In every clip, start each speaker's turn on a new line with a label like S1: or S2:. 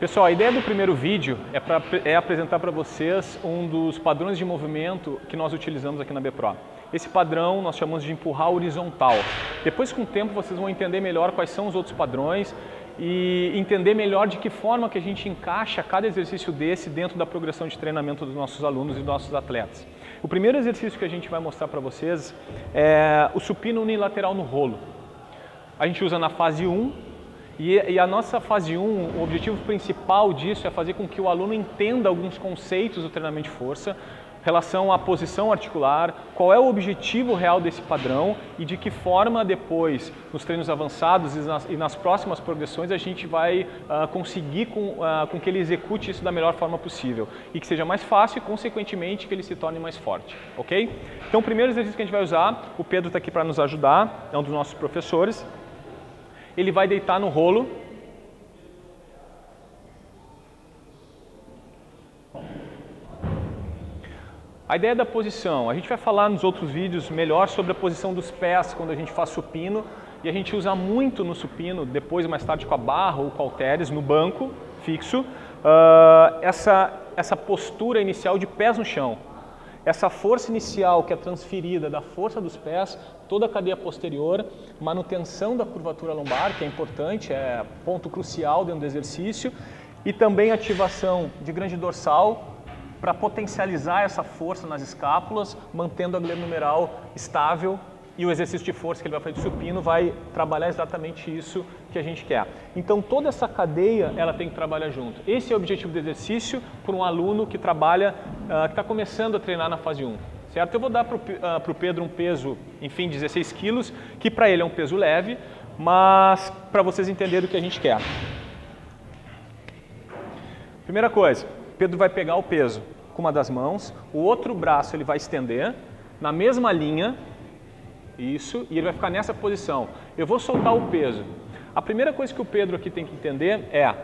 S1: Pessoal, a ideia do primeiro vídeo é apresentar para vocês um dos padrões de movimento que nós utilizamos aqui na BPRO. Esse padrão nós chamamos de empurrar horizontal. Depois, com o tempo, vocês vão entender melhor quais são os outros padrões e entender melhor de que forma que a gente encaixa cada exercício desse dentro da progressão de treinamento dos nossos alunos e dos nossos atletas. O primeiro exercício que a gente vai mostrar para vocês é o supino unilateral no rolo. A gente usa na fase 1. E a nossa fase 1, o objetivo principal disso é fazer com que o aluno entenda alguns conceitos do treinamento de força, em relação à posição articular, qual é o objetivo real desse padrão e de que forma depois, nos treinos avançados e nas próximas progressões, a gente vai conseguir com que ele execute isso da melhor forma possível e que seja mais fácil e, consequentemente, que ele se torne mais forte, ok? Então, o primeiro exercício que a gente vai usar, o Pedro está aqui para nos ajudar, é um dos nossos professores. Ele vai deitar no rolo. A ideia da posição, a gente vai falar nos outros vídeos melhor sobre a posição dos pés quando a gente faz supino, e a gente usa muito no supino, depois mais tarde com a barra ou com halteres, no banco fixo, essa postura inicial de pés no chão. Essa força inicial que é transferida da força dos pés, toda a cadeia posterior, manutenção da curvatura lombar, que é importante, é ponto crucial dentro do exercício, e também ativação de grande dorsal para potencializar essa força nas escápulas, mantendo a glenohumeral estável, e o exercício de força que ele vai fazer de supino vai trabalhar exatamente isso que a gente quer. Então toda essa cadeia ela tem que trabalhar junto. Esse é o objetivo do exercício para um aluno que trabalha, que está começando a treinar na fase 1. Certo? Eu vou dar para o Pedro um peso, enfim, 16 quilos, que para ele é um peso leve, mas para vocês entenderem o que a gente quer. Primeira coisa, Pedro vai pegar o peso com uma das mãos, o outro braço ele vai estender na mesma linha, isso, e ele vai ficar nessa posição. Eu vou soltar o peso. A primeira coisa que o Pedro aqui tem que entender é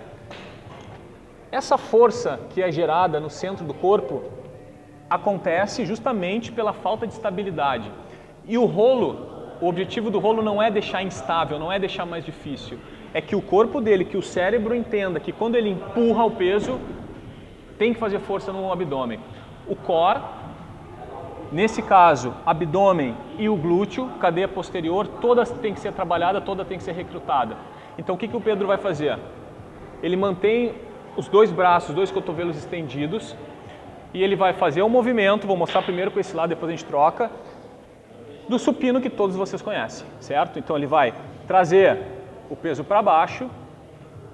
S1: essa força que é gerada no centro do corpo acontece justamente pela falta de estabilidade. E o rolo, o objetivo do rolo não é deixar instável, não é deixar mais difícil. É que o corpo dele, que o cérebro entenda que quando ele empurra o peso, tem que fazer força no abdômen. O core, nesse caso, abdômen e o glúteo, cadeia posterior, todas tem que ser trabalhada, toda tem que ser recrutada. Então o que o Pedro vai fazer? Ele mantém os dois braços, os dois cotovelos estendidos e ele vai fazer um movimento, vou mostrar primeiro com esse lado, depois a gente troca, do supino que todos vocês conhecem, certo? Então ele vai trazer o peso para baixo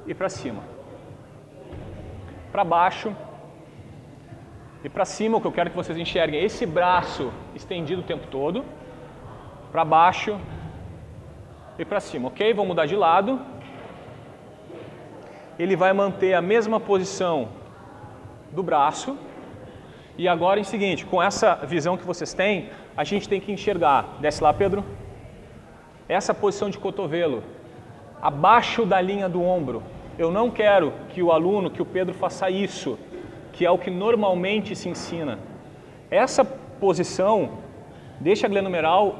S1: e para cima. Para baixo e para cima, o que eu quero que vocês enxerguem é esse braço estendido o tempo todo, para baixo e para cima, ok? Vou mudar de lado. Ele vai manter a mesma posição do braço. E agora, em seguinte, com essa visão que vocês têm, a gente tem que enxergar, desce lá, Pedro, essa posição de cotovelo, abaixo da linha do ombro. Eu não quero que o aluno, que o Pedro faça isso, que é o que normalmente se ensina. Essa posição deixa a glenohumeral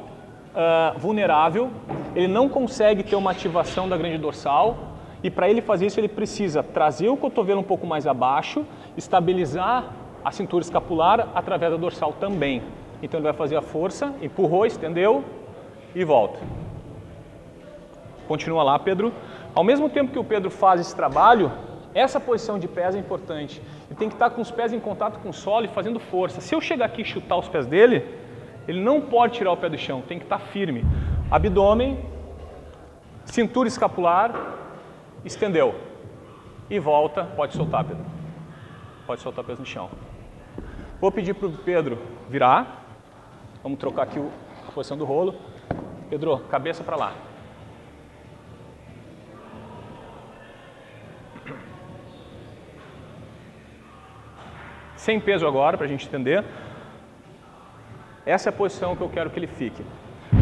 S1: vulnerável, ele não consegue ter uma ativação da grande dorsal e para ele fazer isso ele precisa trazer o cotovelo um pouco mais abaixo, estabilizar a cintura escapular através da dorsal também. Então ele vai fazer a força, empurrou, estendeu e volta. Continua lá, Pedro. Ao mesmo tempo que o Pedro faz esse trabalho, essa posição de pés é importante. Ele tem que estar com os pés em contato com o solo e fazendo força. Se eu chegar aqui e chutar os pés dele, ele não pode tirar o pé do chão, tem que estar firme. Abdômen, cintura escapular, estendeu. E volta, pode soltar, Pedro. Pode soltar o peso no chão. Vou pedir para o Pedro virar. Vamos trocar aqui a posição do rolo. Pedro, cabeça para lá. Sem peso agora, para a gente entender. Essa é a posição que eu quero que ele fique.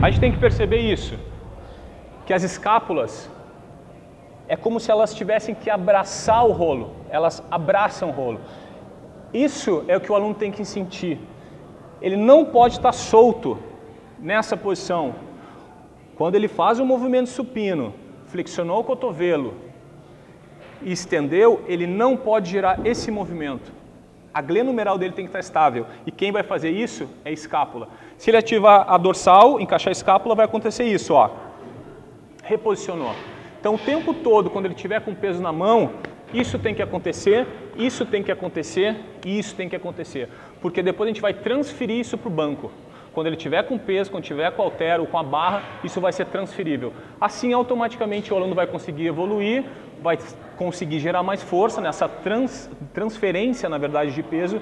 S1: A gente tem que perceber isso, que as escápulas é como se elas tivessem que abraçar o rolo, elas abraçam o rolo. Isso é o que o aluno tem que sentir. Ele não pode estar solto nessa posição. Quando ele faz o movimento supino, flexionou o cotovelo, e estendeu, ele não pode gerar esse movimento. A glenumeral dele tem que estar estável. E quem vai fazer isso é a escápula. Se ele ativar a dorsal, encaixar a escápula, vai acontecer isso, ó. Reposicionou. Então, o tempo todo, quando ele estiver com peso na mão, isso tem que acontecer, isso tem que acontecer e isso tem que acontecer. Porque depois a gente vai transferir isso para o banco. Quando ele estiver com peso, quando estiver com halter ou com a barra, isso vai ser transferível. Assim, automaticamente, o aluno vai conseguir evoluir, vai conseguir gerar mais força nessa transferência, na verdade, de peso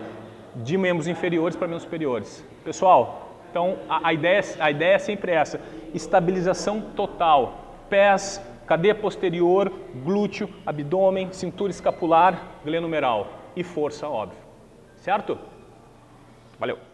S1: de membros inferiores para membros superiores. Pessoal, então a ideia é sempre essa, estabilização total, pés, cadeia posterior, glúteo, abdômen, cintura escapular, glenumeral e força, óbvio. Certo? Valeu!